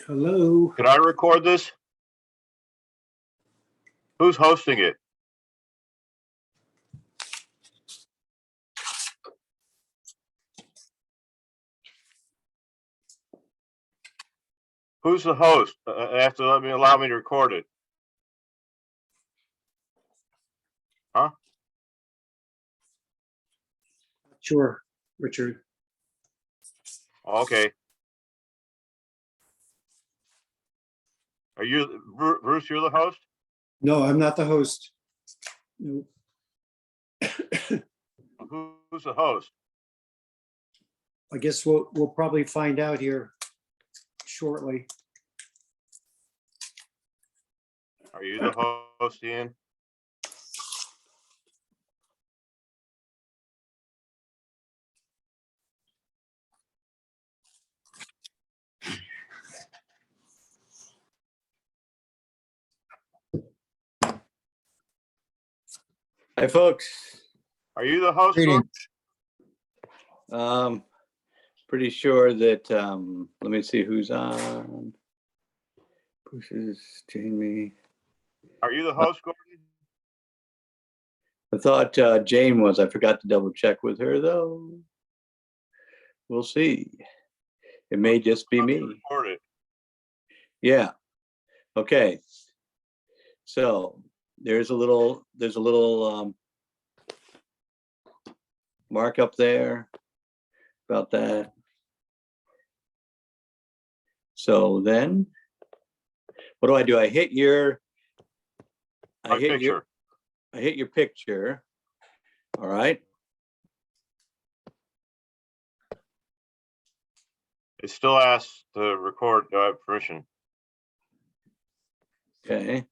Hello. Can I record this? Who's hosting it? Who's the host? Have to allow me to record it. Huh? Sure, Richard. Okay. Are you, Bruce, you're the host? No, I'm not the host. No. Who's the host? I guess we'll probably find out here shortly. Are you the host, Ian? Hi, folks. Are you the host? Greetings. Pretty sure that, let me see who's on. Bruce is Jamie. Are you the host, Gordon? I thought Jane was. I forgot to double check with her, though. We'll see. It may just be me. Record it. Yeah. Okay. So there's a little mark up there about that. So then what do? I hit your picture. All right. It still asks to record. Do I have permission? Okay.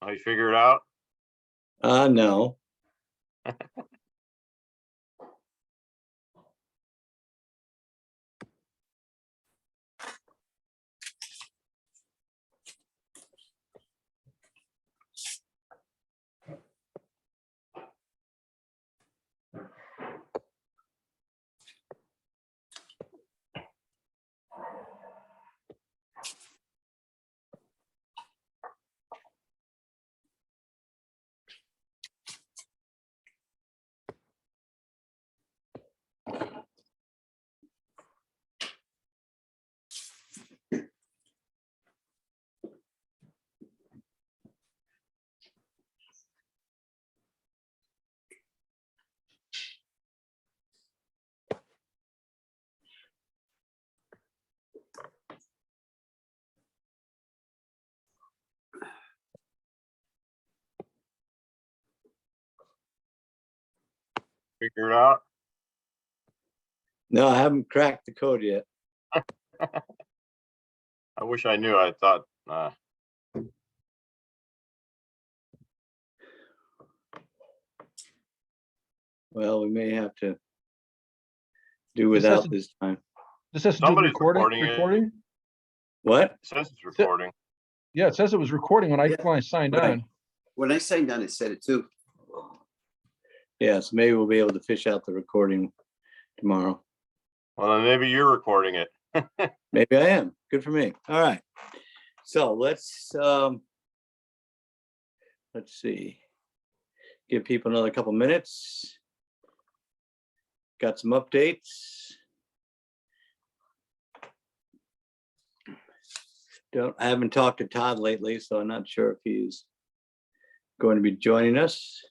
Oh, you figure it out? No. Figure it out? No, I haven't cracked the code yet. I wish I knew. I thought, Well, we may have to do without this time. This has to do with somebody's recording. recording it. What? It says it's recording. Yeah, it says it was recording when Yeah. I signed Right. on. When I signed on, it said it too. Yes, maybe we'll be able to fish out the recording tomorrow. Well, then maybe you're recording it. Maybe I am. Good for me. All right. So let's see. Give people another couple minutes. Got some updates. I haven't talked to Todd lately, so I'm not sure if he's going to be joining us.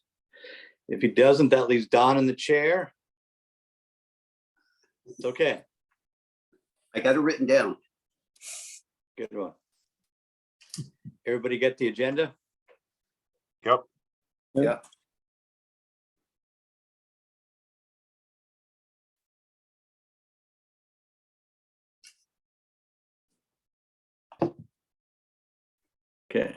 If he doesn't, that leaves Don in the chair. It's okay. I got it written down. Good one. Everybody get the agenda? Yep. Yeah. Okay.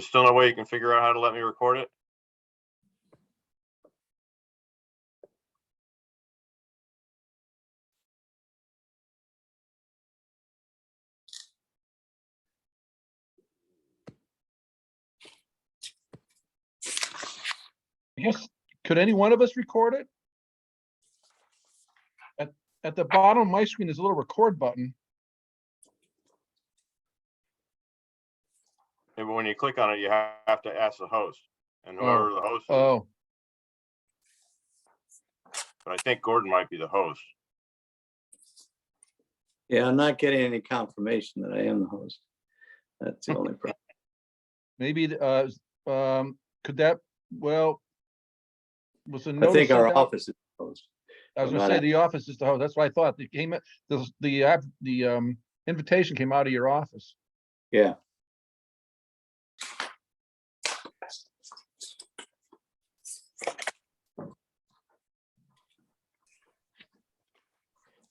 There's still no way you can figure out how to let me record it? I guess, could any one of us record it? At the bottom of my screen, there's a little record button. Yeah, but when you click on it, you have to ask the host, and whoever the host is, Oh, but I think Gordon might be the host. Yeah, I'm not getting any confirmation that I am the host. That's the only problem. maybe, could that, well, was the I notice think our sent out? office is the host. I was Well, gonna not say the office is the host. That's what I thought. It came, the invitation came out of your office. Yeah.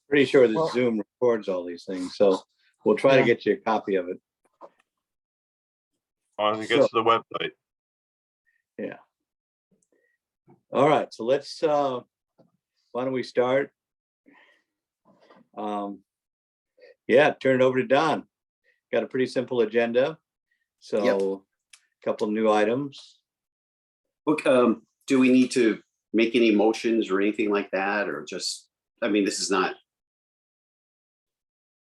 Pretty sure that Well- Zoom records all these things, so we'll try to Yeah. get you a copy of it. As long as it gets to the website. Yeah. All right, so let's, why don't we start? Yeah, turn it over to Don. Got a pretty simple agenda. So a couple of new items. Look, do we need to make any motions or anything like that, or just, I mean, this is not.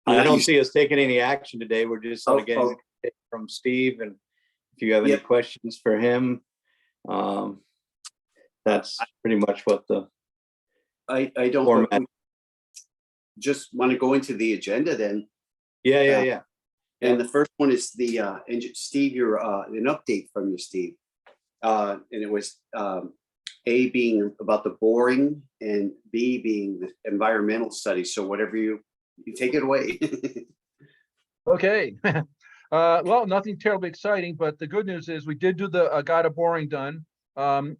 I don't see us taking any action today. We're just sort of getting it from Steve, and if you have any Yep. questions for him, that's pretty much what the I don't, format. just want to go into the agenda then. Yeah. And the first one is the, Steve, your, an update from you, Steve. And it was, A being about the boring and B being the environmental study. So whatever you take it away. Okay. Well, nothing terribly exciting, but the good news is we did do got a boring done.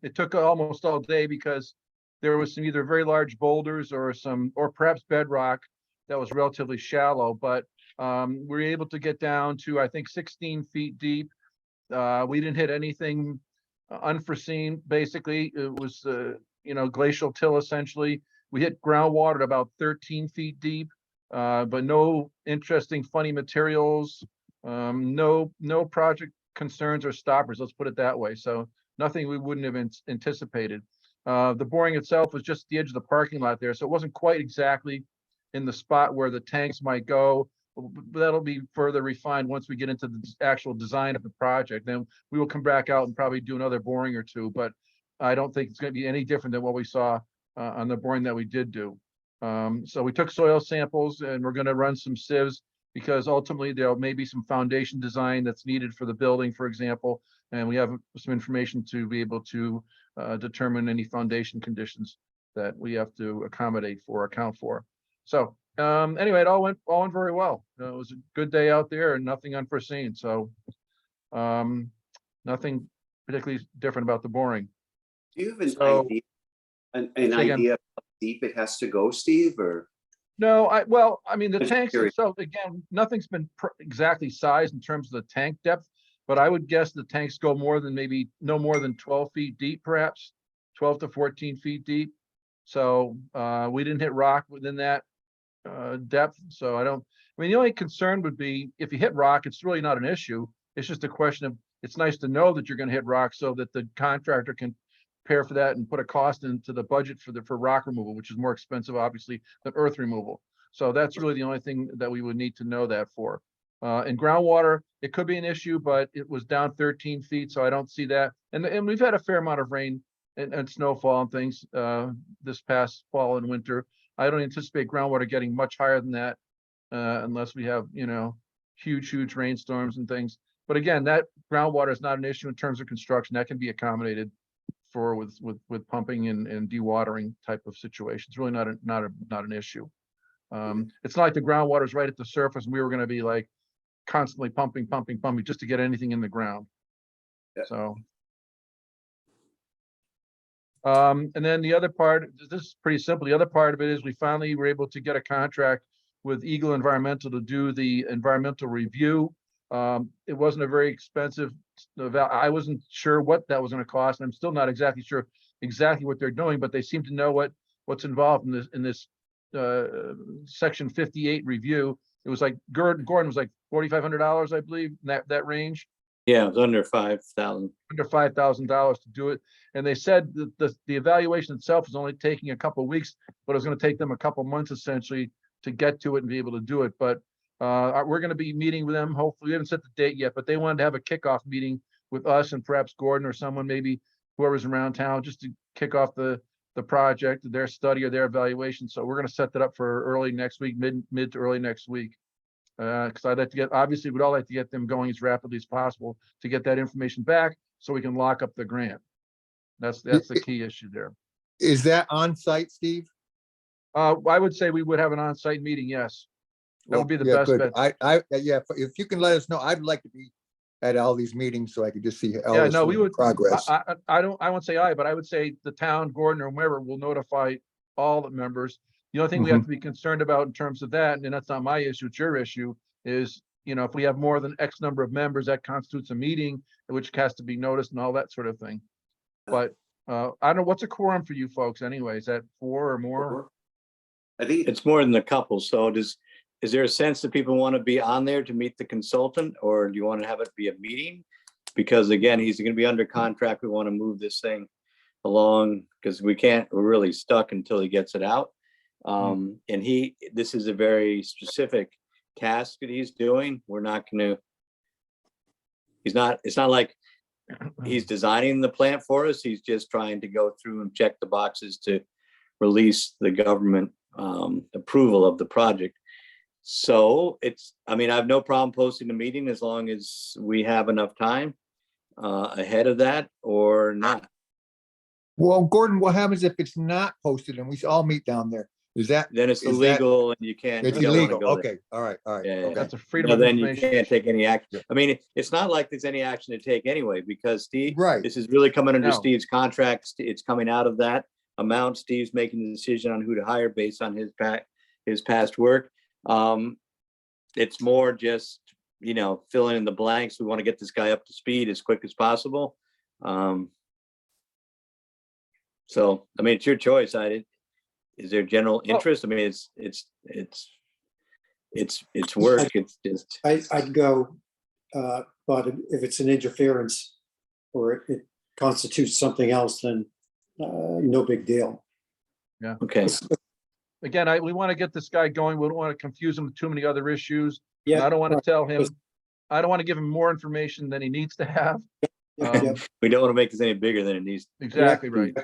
It took almost all day because there was some either very large boulders or perhaps bedrock that was relatively shallow, but we were able to get down to, I think, 16 feet deep. We didn't hit anything unforeseen. Basically, it was, glacial till essentially. We hit groundwater at about 13 feet deep, but no interesting, funny materials. No project concerns or stoppers, let's put it that way. So nothing we wouldn't have anticipated. The boring itself was just the edge of the parking lot there, so it wasn't quite exactly in the spot where the tanks might go. That'll be further refined once we get into the actual design of the project. Then we will come back out and probably do another boring or two, but I don't think it's going to be any different than what we saw on the boring that we did do. So we took soil samples and we're going to run some sieves because ultimately there may be some foundation design that's needed for the building, for example, and we have some information to be able to determine any foundation conditions that we have to accommodate for, account for. So anyway, it all went very well. It was a good day out there and nothing unforeseen. So nothing particularly different about the boring. Do you have an So- idea, an Say again. idea of how deep it has to go, Steve, or? No, I mean, the Just tanks curious. themselves, again, nothing's been exactly sized in terms of the tank depth, but I would guess the tanks go no more than 12 feet deep, perhaps 12 to 14 feet deep. So we didn't hit rock within that depth. So I mean, the only concern would be if you hit rock, it's really not an issue. It's just a question of, it's nice to know that you're going to hit rock so that the contractor can prepare for that and put a cost into the budget for rock removal, which is more expensive, obviously, than earth removal. So that's really the only thing that we would need to know that for. In groundwater, it could be an issue, but it was down 13 feet, so I don't see that. And we've had a fair amount of rain and snowfall and things this past fall and winter. I don't anticipate groundwater getting much higher than that unless we have, huge rainstorms and things. But again, that groundwater is not an issue in terms of construction. That can be accommodated for with pumping and dewatering type of situations. Really not an issue. It's not like the groundwater is right at the surface and we were going to be like constantly pumping just to get anything in the ground. Yeah. So and then the other part, this is pretty simple. The other part of it is we finally were able to get a contract with Eagle Environmental to do the environmental review It wasn't a very expensive, I wasn't sure what that was gonna cost, and I'm still not exactly sure exactly what they're doing, but they seem to know what's involved in this section 58 review. It was like Gordon was like $4,500, I believe, in that range, Yeah, it was under 5,000. under $5,000 to do it. And they said that the evaluation itself is only taking a couple of weeks, but it's going to take them a couple of months essentially to get to it and be able to do it. But we're going to be meeting with them. Hopefully, we haven't set the date yet, but they wanted to have a kickoff meeting with us and perhaps Gordon or someone, maybe whoever's around town, just to kick off the project, their study or their evaluation. So we're going to set that up for early next week, mid to early next week. Because I'd like to obviously, we'd all like to get them going as rapidly as possible to get that information back so we can lock up the grant. That's the key issue there. Is that on site, Steve? I would say we would have an on-site meeting, yes. That would be the Yeah, best good. bet. Yeah, if you can let us know, I'd like to be at all these meetings so I could just see all Yeah, this no, we would, progress. I won't say but I would say the town, Gordon, or whoever will notify all the members. The only thing we have to be concerned about in terms of that, and that's not my issue, it's your issue, is, if we have more than X number of members, that constitutes a meeting, which has to be noticed and all that sort of thing. But I don't know, what's a quorum for you folks anyway? Is that 4 or more? I think It's more than a couple. So is there a sense that people want to be on there to meet the consultant, or do you want to have it be a meeting? Because again, he's going to be under contract. We want to move this thing along because we're really stuck until he gets it out. And this is a very specific task that he's doing. It's not like he's designing the plant for us. He's just trying to go through and check the boxes to release the government approval of the project. So I have no problem posting the meeting as long as we have enough time ahead of that or not. Well, Gordon, what happens if it's not posted and we all meet down there? Then it's is illegal and you can't. It's you don't wanna illegal. go there. Okay, all right. Yeah, Okay. That's a freedom No, of then you information. can't take any action. Yeah. I mean, it's not like there's any action to take anyway, because Steve, Right. this is really coming under No. Steve's contract. It's coming out of that amount. Steve's making the decision on who to hire based on his past work. It's more just, filling in the blanks. We want to get this guy up to speed as quick as possible. So, it's your choice. Is there general interest? It's work. It's just, I'd go, but if it's an interference or it constitutes something else, then no big deal. okay. Again, we want to get this guy going. We don't want to confuse him with too many other issues. And Yeah. I don't want to tell him, I don't want to give him more information than he needs to have. Yeah. We don't want to make this any bigger than it needs. Exactly right. Okay.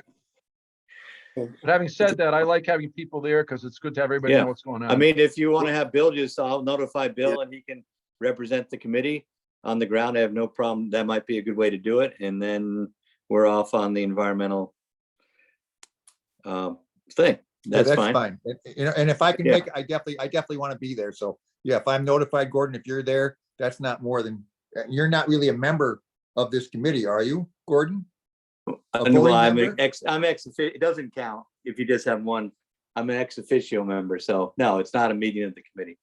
But having said that, I like having people there because it's good to have everybody Yeah. know what's going on. If you want to have Bill, I'll notify Bill and he can represent the committee on the ground. I have no problem. That might be a good way to do it. And then we're off on the environmental thing. Yeah, That's fine. And if I can Yeah. make it, I definitely want to be there. So yeah, if I'm notified, Gordon, if you're there, that's not more than, you're not really a member of this committee, are you, Gordon? A And well, voting I'm member? ex officio. It doesn't count if you just have one. I'm an ex officio member. So no, it's not a meeting of the committee.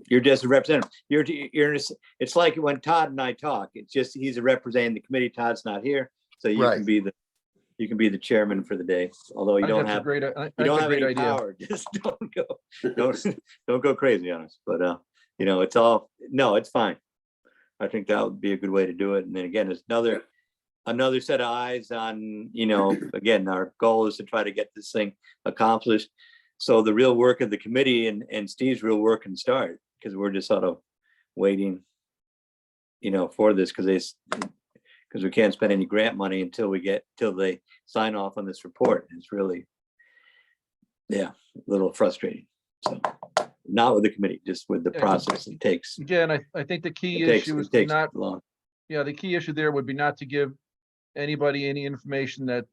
You're just a representative. It's like when Todd and I talk, it's just, he's a representative of the committee. Todd's not here. So you Right. can be the chairman for the day, although you I think don't that's a have, great, you that's don't a have great any idea. power. Just don't go crazy on us. But it's all, no, it's fine. I think that would be a good way to do it. And then again, it's another set of eyes on, again, our goal is to try to get this thing accomplished. So the real work of the committee and Steve's real work can start, because we're just sort of waiting, for this, because we can't spend any grant money until they sign off on this report. It's really, a little frustrating. So not with the committee, just with the Yeah. process it takes. Again, I think the key It takes, issue is it to takes not, long. the key issue there would be not to give anybody any information that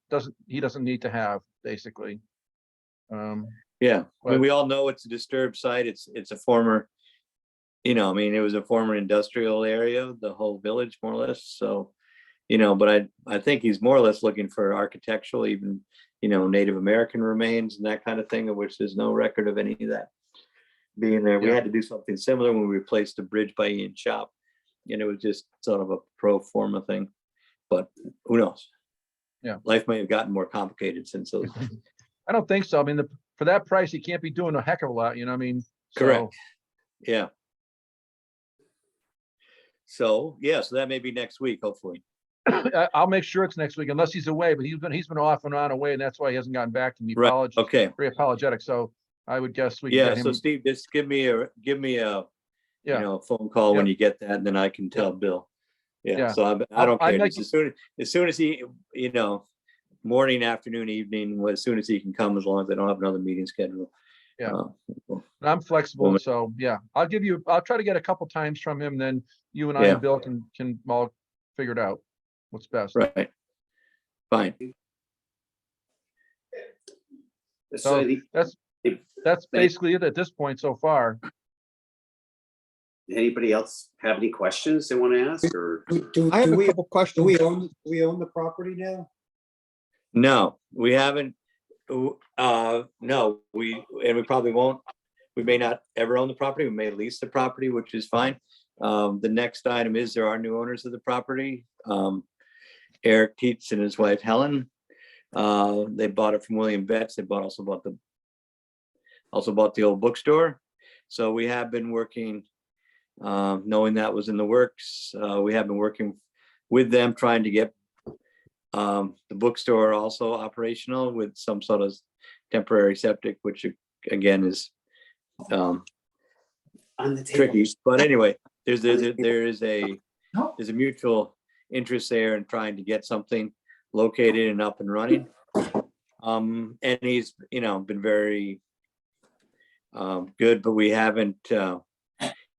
he doesn't need to have, basically. Yeah, But- we all know it's a disturbed site. It's a former, it was a former industrial area, the whole village, more or less. So, but I think he's more or less looking for architectural, even, Native American remains and that kind of thing, of which there's no record of any of that. being there. We Yeah. had to do something similar when we replaced the bridge by Ian Shop. And it was just sort of a pro forma thing, but who knows? Yeah. Life may have gotten more complicated since those. I don't think so. I mean, for that price, you can't be doing a heck of a lot, you know what I mean? Correct. Yeah. So, yeah, so that may be next week, hopefully. I'll make sure it's next week unless he's away, but he's been off and on away, and that's why he hasn't gotten back to me. Right, Apologies. okay. Very apologetic. So I would guess we can Yeah, get so him. Steve, just give me a, Yeah. phone call when Yep. you get that, and then I can tell Bill. Yeah, Yeah. so I don't I care. might- Just as soon as he, morning, afternoon, evening, as soon as he can come, as long as I don't have another meeting scheduled. Yeah. Uh, I'm flexible, Well, so yeah, I'll try to get a couple times from him, then you and I Yeah. and Bill can all figure it out. What's best. Right. Fine. So that's basically it at this point so far. Anybody else have any questions they want to ask or? I have Do a we, couple do questions. we own the property now? No, we haven't. No, we probably won't. We may not ever own the property. We may lease the property, which is fine. The next item is there are new owners of the property. Eric Teets and his wife Helen. They bought it from William Betts. They also bought the old bookstore. So we have been working, knowing that was in the works. We have been working with them, trying to get the bookstore also operational with some sort of temporary septic, which again is On the table. tricky. But anyway, there is a mutual interest there in trying to get something located and up and running. And he's been very good, but we haven't.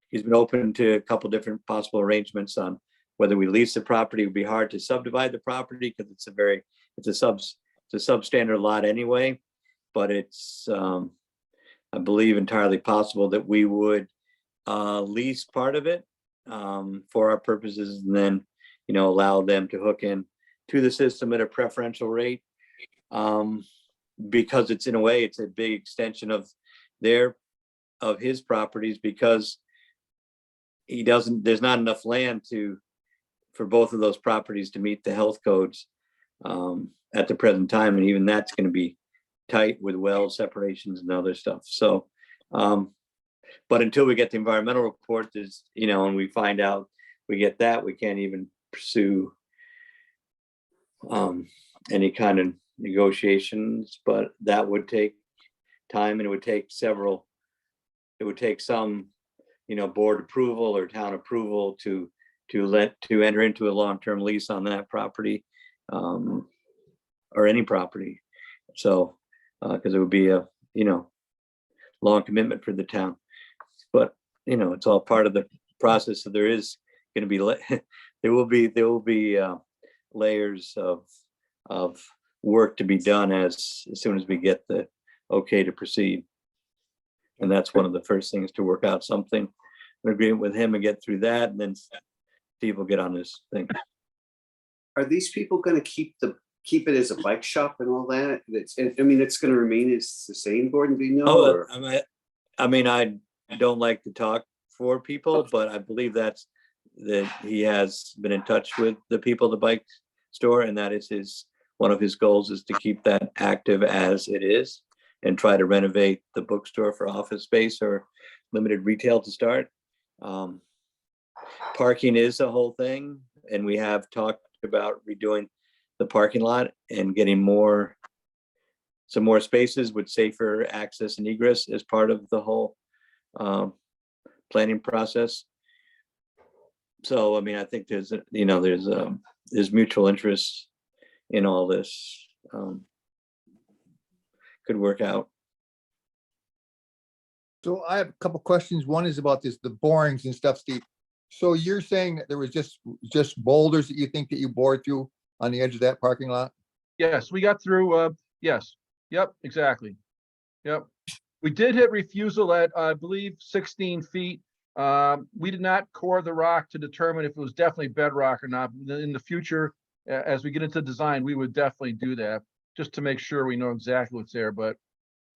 He's been open to a couple different possible arrangements on whether we lease the property. It would be hard to subdivide the property because it's a substandard lot anyway. But it's I believe entirely possible that we would lease part of it for our purposes, and then allow them to hook in to the system at a preferential rate, because it's in a way it's a big extension of his properties, because there's not enough land for both of those properties to meet the health codes at the present time, and even that's going to be tight with well separations and other stuff. So but until we get the environmental report, there's and we find out we get that, we can't even pursue any kind of negotiations. But that would take time, and it would take some board approval or town approval to enter into a long-term lease on that property, or any property. So because it would be a long commitment for the town. But it's all part of the process. So there is going to be there will be layers of work to be done as soon as we get the okay to proceed. And that's one of the first things, to work out something, an agreement with him and get through that, and then Steve will get on this thing. Are these people going to keep it as a bike shop and all that? It's going to remain as the same, Gordon, do you know? or- I don't like to talk for people, but I believe that he has been in touch with the people at the bike store, and that is one of his goals is to keep that active as it is, and try to renovate the bookstore for office space or limited retail to start. Parking is a whole thing, and we have talked about redoing the parking lot and getting some more spaces with safer access and egress as part of the whole planning process. So, I think there's mutual interest in all this. Could work out. So I have a couple questions. One is about the borings and stuff, Steve. So you're saying that there was just boulders that you think that you bored through on the edge of that parking lot? Yes, we got through, yes, yep, exactly. Yep. We did hit refusal at, I believe, 16 feet. We did not core the rock to determine if it was definitely bedrock or not. In the future, as we get into design, we would definitely do that, just to make sure we know exactly what's there. But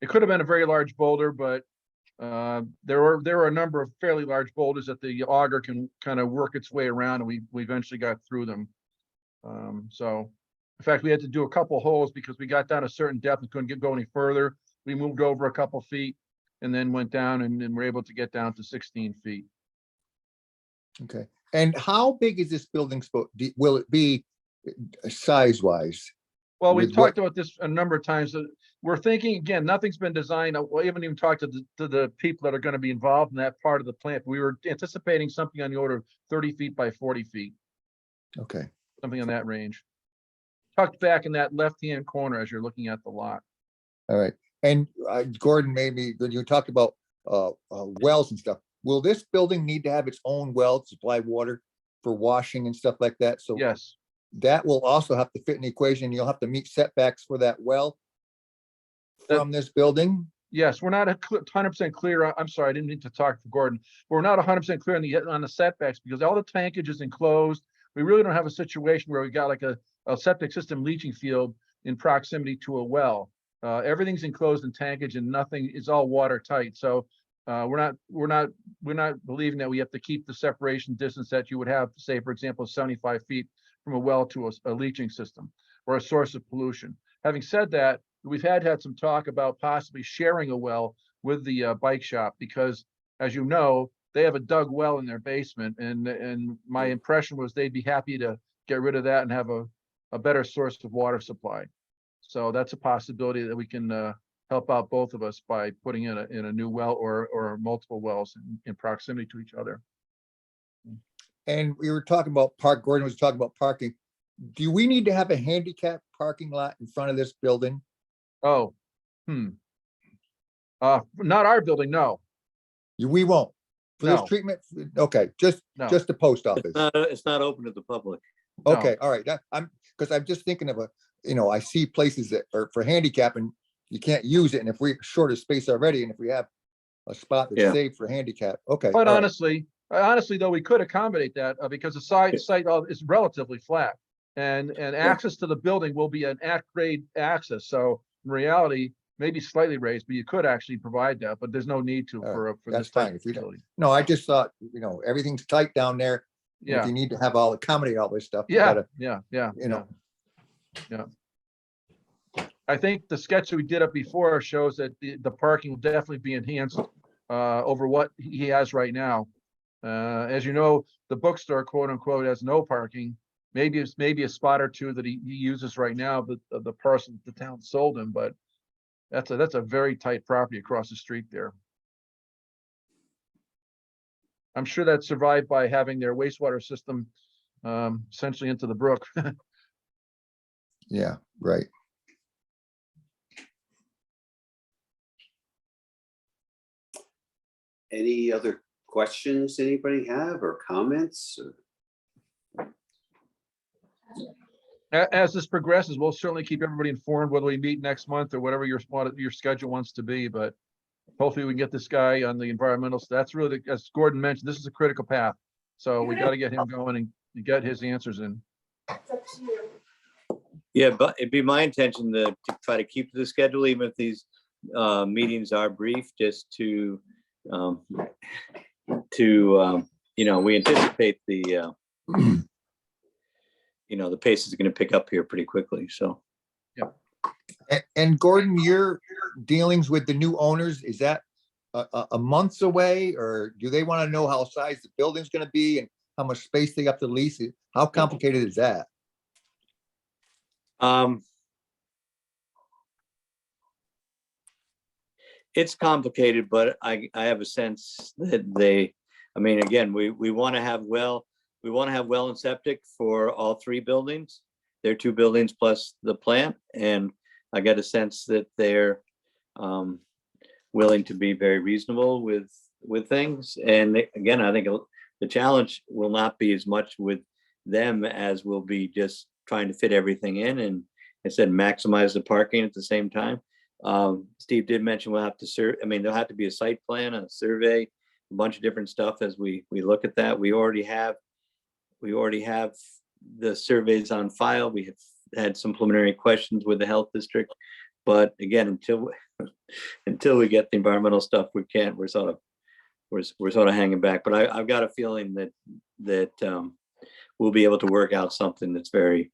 it could have been a very large boulder, but There were a number of fairly large boulders that the auger can kind of work its way around, and we eventually got through them. So, in fact, we had to do a couple holes because we got down a certain depth and couldn't go any further. We moved over a couple feet and then went down and then we're able to get down to 16 feet. Okay. And how big is this building will it be size wise? Well, we've With what- talked about this a number of times. We're thinking, again, nothing's been designed. We haven't even talked to the people that are going to be involved in that part of the plant. We were anticipating something on the order of 30 feet by 40 feet, Okay. something in that range. Tucked back in that left-hand corner as you're looking at the lot. All right. And Gordon, maybe when you talked about wells and stuff, will this building need to have its own well to supply water for washing and stuff like that? So Yes, that will also have to fit in the equation. You'll have to meet setbacks for that well from this building. yes, we're not 100% clear. I'm sorry, I didn't mean to talk to Gordon. We're not 100% clear on the setbacks because all the tankage is enclosed. We really don't have a situation where we got like a septic system leaching field in proximity to a well. Everything's enclosed in tankage and nothing is all watertight. So we're not believing that we have to keep the separation distance that you would have, say, for example, 75 feet from a well to a leaching system or a source of pollution. Having said that, we've had some talk about possibly sharing a well with the bike shop because, as you know, they have a dug well in their basement, and my impression was they'd be happy to get rid of that and have a better source of water supply. So that's a possibility that we can help out both of us by putting in a new well or multiple wells in proximity to each other. And we were talking about Gordon was talking about parking. Do we need to have a handicap parking lot in front of this building? Oh, not our building, no. We won't. For this No. treatment? Okay, just No. the post office. It's not open to the public. No. Okay, all right. Because I'm just thinking of I see places that are for handicap and you can't use it. And if we're short of space already, and if we have a spot that's Yeah. saved for handicap, okay. Quite all right. honestly, though, we could accommodate that because the site is relatively flat. And access to the building will be an at-grade access. So in reality, maybe slightly raised, but you could actually provide that, but there's no need to All right, for that's this type fine. of If we don't- facility. No, I just thought, everything's tight down there. and If Yeah, you need to have accommodate all this stuff. you yeah, gotta, yeah. Yeah. I think the sketch that we did up before shows that the parking will definitely be enhanced over what he has right now. As you know, the bookstore, quote unquote, has no parking. Maybe a spot or two that he uses right now, but the parcel the town sold him, but that's a very tight property across the street there. I'm sure that's survived by having their wastewater system essentially into the brook. yeah, right. Any other questions anybody have or comments? As this progresses, we'll certainly keep everybody informed whether we meet next month or whatever your schedule wants to be, but hopefully we can get this guy on the environmental. So that's really, as Gordon mentioned, this is a critical path. So we got to get him going and get his answers in. Yeah, but it'd be my intention to try to keep to the schedule, even if these meetings are brief, just to we anticipate the the pace is going to pick up here pretty quickly. So. And Gordon, your dealings with the new owners, is that a months away, or do they want to know how size the building's going to be and how much space they have to lease? How complicated is that? It's complicated, but I have a sense that again, we want to have well and septic for all three buildings. There are two buildings plus the plant, and I get a sense that they're willing to be very reasonable with things. And again, I think the challenge will not be as much with them as will be just trying to fit everything in and instead maximize the parking at the same time. Steve did mention we'll have to there'll have to be a site plan, a survey, a bunch of different stuff as we look at that. We already have the surveys on file. We have had some preliminary questions with the health district, but again, until until we get the environmental stuff, we can't, we're sort of hanging back, but I've got a feeling that we'll be able to work out something that's very,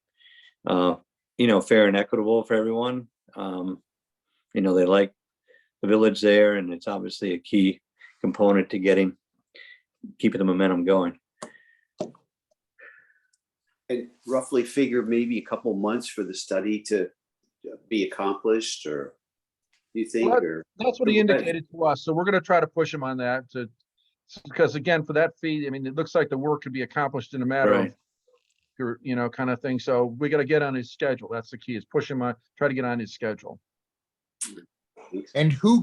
fair and equitable for everyone. They like the village there, and it's obviously a key component to keeping the momentum going. And roughly figure maybe a couple months for the study to be accomplished, or do you think, Well, or? That's what he indicated to us. So we're gonna try to push him on that because again, for that fee, I mean, it looks like the work could be accomplished in a matter of, kind of thing. So we gotta get on his schedule. That's the key, is push him on, try to get on his schedule. And who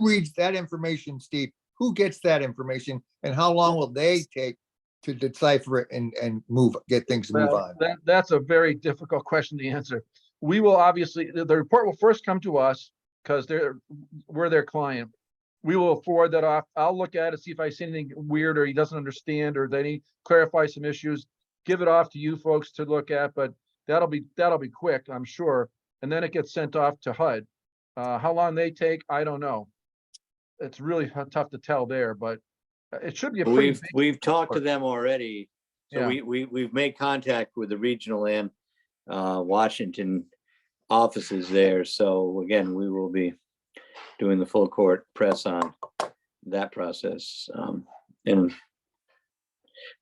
reads that information, Steve? Who gets that information, and how long will they take to decipher it and get things to move Well, on? that's a very difficult question to answer. We will obviously, the report will first come to us because we're their client. We will forward that off. I'll look at it, see if I see anything weird or he doesn't understand, or they need to clarify some issues. Give it off to you folks to look at, but that'll be quick, I'm sure. And then it gets sent off to HUD. How long they take, I don't know. It's really tough to tell there, but it should be a pretty. We've talked to them already. So Yeah. we've made contact with the regional and Washington offices there. So again, we will be doing the full court press on that process. And I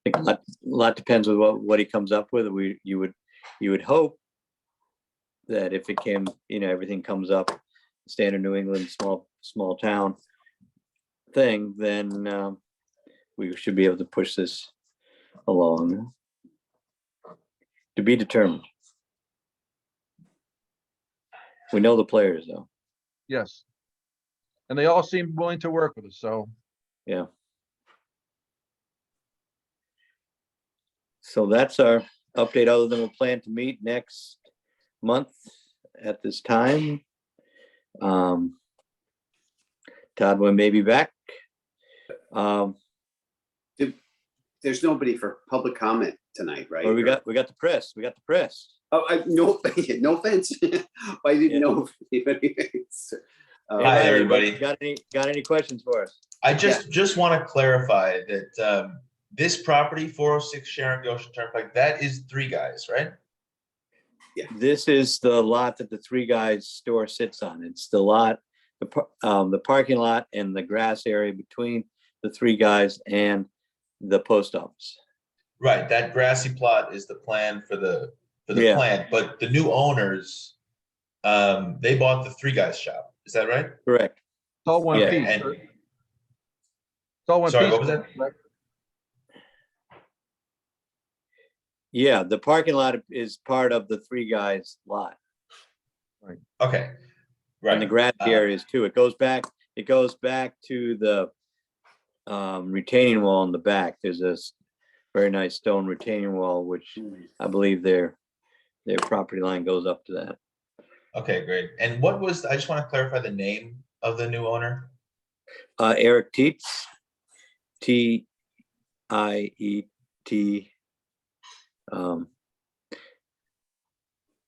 think a lot depends on what he comes up with. You would hope that if it came, everything comes up, standard New England small town thing, then we should be able to push this along. To be determined. We know the players though. Yes. And they all seem willing to work with us, so. Yeah. So that's our update, other than we'll plan to meet next month at this time. Todd will maybe back. There's nobody for public comment tonight, right? Well, we got the press. Oh, no, no offense. I didn't know. Hi, everybody. Got any questions for us? I just want to clarify that this property, 406 Sharon Goshen Turnpike, that is Three Guys, right? Yeah. This is the lot that the Three Guys store sits on. It's the lot, the parking lot and the grass area between the Three Guys and the post office. Right. That grassy plot is the plan for the plant, but the new owners, they bought the Three Guys shop. Is that right? Correct. It's all one Yeah. piece. And- It's all one Sorry, piece. what was that? Right? Yeah, the parking lot is part of the Three Guys lot. Okay. Right. And the grassy areas too. It goes back to the retaining wall in the back. There's this very nice stone retaining wall, which I believe their property line goes up to that. Okay, great. And I just want to clarify the name of the new owner. Eric Tietz, T-I-E-T.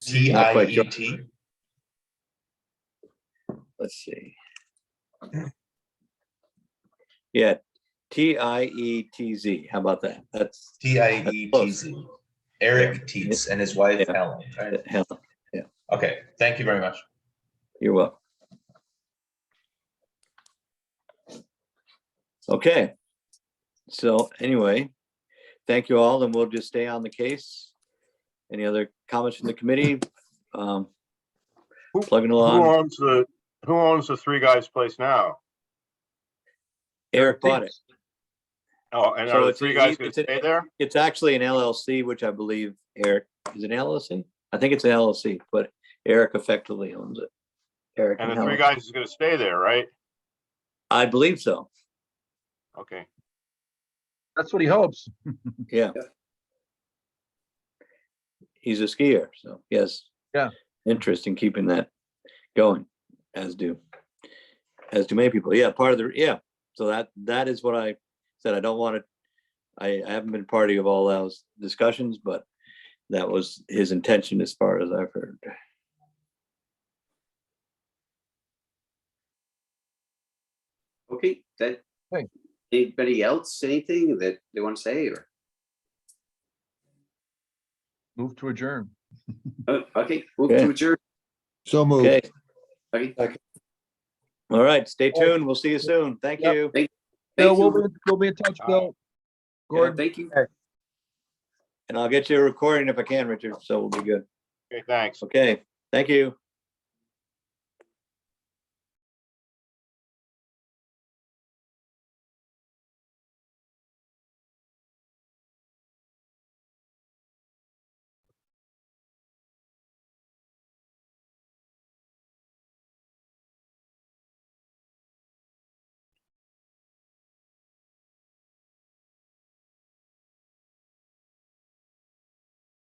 T-I-E-T. Let's see. Yeah, T-I-E-T-Z. How about that? That's T-I-E-T-Z. Eric Tietz and his wife, Helen, right? Helen. Yeah, Okay, thank you very much. you're welcome. Okay. So anyway, thank you all, and we'll just stay on the case. Any other comments from the committee? Plugging Who along. owns the Three Guys place now? Eric bought it. Oh, and So are the it's Three Guys gonna it's a- stay there? It's actually an LLC, which I believe Eric, is it an LLC? I think it's an LLC, but Eric effectively owns it. Eric And and the Three Helen. Guys is gonna stay there, right? I believe so. Okay. That's what he hopes. Yeah. He's a skier, so yes. Yeah. Interest in keeping that going, as do many people. Yeah, so that is what I said. I don't want to, I haven't been party of all those discussions, but that was his intention as far as I've heard. Okay, that, Okay. anybody else, anything that they want to say or, Move to adjourn. okay, move Okay. to adjourn. So moved. Okay, Okay, all right, stay All right. tuned. We'll see you soon. Thank Yep. you. thank Bill, you. we'll be in touch, All Bill. Yeah, Gordon, thank you. And I'll get you a recording if I can, Richard, so we'll be good. Okay, thanks. Okay, thank you.